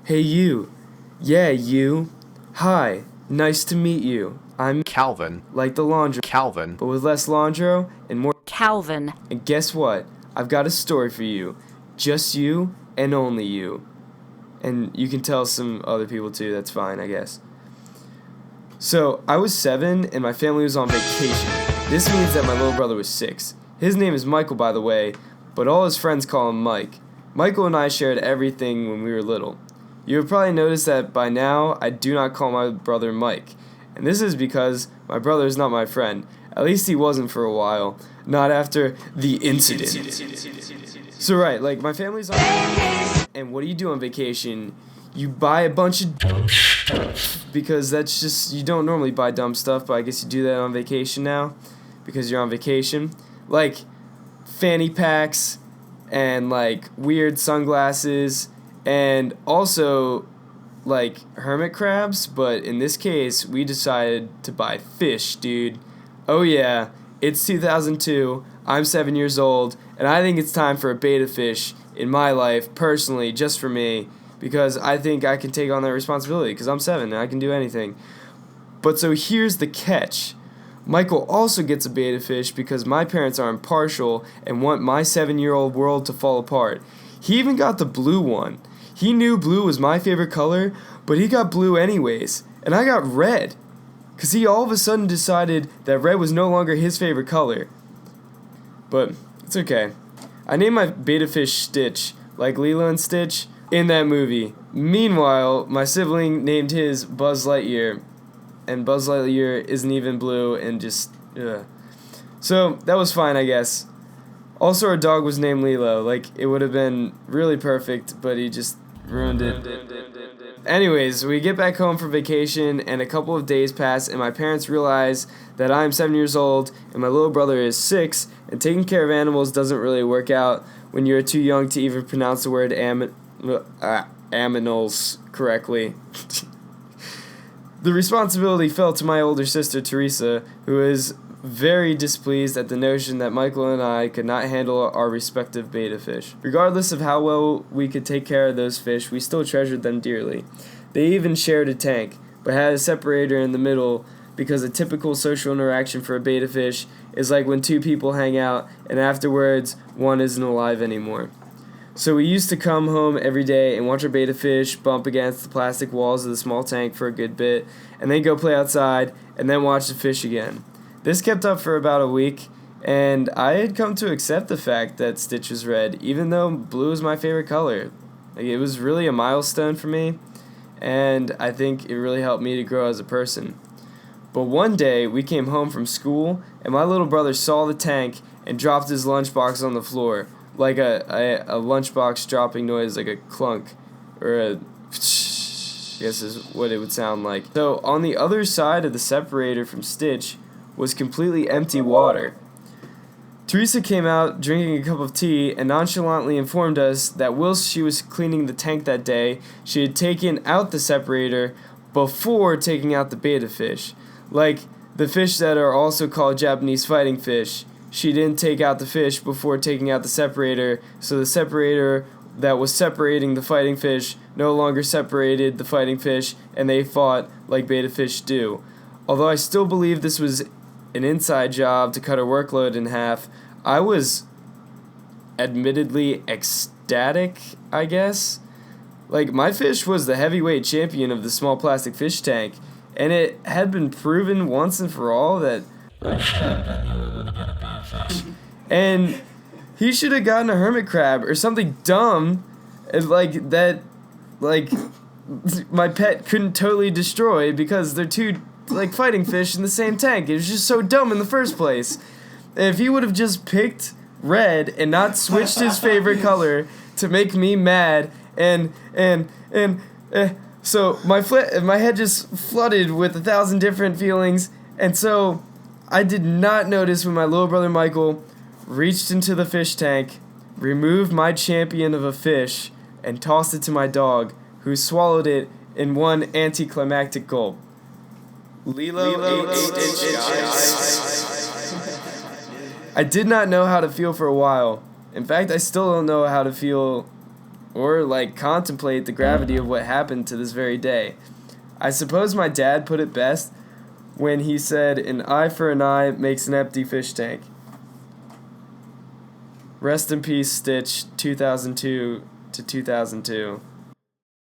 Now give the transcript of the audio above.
Hey you. Yeah, you. Hi. Nice to meet you. I'm Calvin. like the laundry, Calvin. but with less Landro and more. Calvin. And guess what? I've got a story for you. Just you and only you. And you can tell some other people too, that's fine, I guess. So, I was 7 and my family was on vacation. This means that my little brother was 6. His name is Michael, by the way, but all his friends call him Mike. Michael and I shared everything when we were little. You have probably noticed that by now I do not call my brother Mike. And this is because my brother is not my friend. At least he wasn't for a while. Not after the incident. So right, like my family's on vacation, and what do you do on vacation? You buy a bunch of dumb stuff, because that's just, you don't normally buy dumb stuff, but I guess you do that on vacation now because you're on vacation. Like fanny packs and like weird sunglasses and also like hermit crabs, but in this case we decided to buy fish, dude. Oh yeah, it's 2002, I'm 7 years old, and I think it's time for a beta fish in my life, personally, just for me, because I think I can take on that responsibility, because I'm 7 and I can do anything. But so here's the catch. Michael also gets a beta fish because my parents are impartial and want my 7-year-old world to fall apart. He even got the blue one. He knew blue was my favorite color, but he got blue anyways, and I got red, because he all of a sudden decided that red was no longer his favorite color. But it's okay. I named my beta fish Stitch, like Lilo and Stitch, in that movie. Meanwhile, my sibling named his Buzz Lightyear, and Buzz Lightyear isn't even blue and just, ugh. So, that was fine, I guess. Also, our dog was named Lilo. Like, it would have been really perfect, but he just ruined it. Anyways, we get back home from vacation, and a couple of days pass, and my parents realize that I'm 7 years old, and my little brother is 6, and taking care of animals doesn't really work out when you're too young to even pronounce the word aminals correctly. The responsibility fell to my older sister, Teresa, who is very displeased at the notion that Michael and I could not handle our respective beta fish. Regardless of how well we could take care of those fish, we still treasured them dearly. They even shared a tank, but had a separator in the middle, because a typical social interaction for a beta fish is like when two people hang out and afterwards one isn't alive anymore. So we used to come home every day and watch our beta fish bump against the plastic walls of the small tank for a good bit, and then go play outside, and then watch the fish again. This kept up for about a week, and I had come to accept the fact that Stitch was red, even though blue is my favorite color. Like, it was really a milestone for me, and I think it really helped me to grow as a person. But one day, we came home from school, and my little brother saw the tank and dropped his lunchbox on the floor, like a lunchbox dropping noise, like a clunk, or a I guess is what it would sound like. So on the other side of the separator from Stitch was completely empty water. Teresa came out drinking a cup of tea and nonchalantly informed us that whilst she was cleaning the tank that day, she had taken out the separator before taking out the beta fish. Like the fish that are also called Japanese fighting fish. She didn't take out the fish before taking out the separator, so the separator that was separating the fighting fish no longer separated the fighting fish, and they fought like beta fish do. Although I still believe this was an inside job to cut her workload in half, I was admittedly ecstatic, I guess. Like, my fish was the heavyweight champion of the small plastic fish tank, and it had been proven once and for all that and he should have gotten a hermit crab or something dumb, and like that, like my pet couldn't totally destroy because they're two like fighting fish in the same tank. It was just so dumb in the first place. And if he would have just picked red and not switched his favorite color to make me mad, so my head just flooded with 1,000 different feelings, and so I did not notice when my little brother Michael reached into the fish tank, removed my champion of a fish, and tossed it to my dog, who swallowed it in one anticlimactic gulp. Lilo ate Stitch, guys. I did not know how to feel for a while. In fact, I still don't know how to feel or like contemplate the gravity of what happened to this very day. I suppose my dad put it best when he said, "An eye for an eye makes an empty fish tank." Rest in peace, Stitch, 2002 to 2002.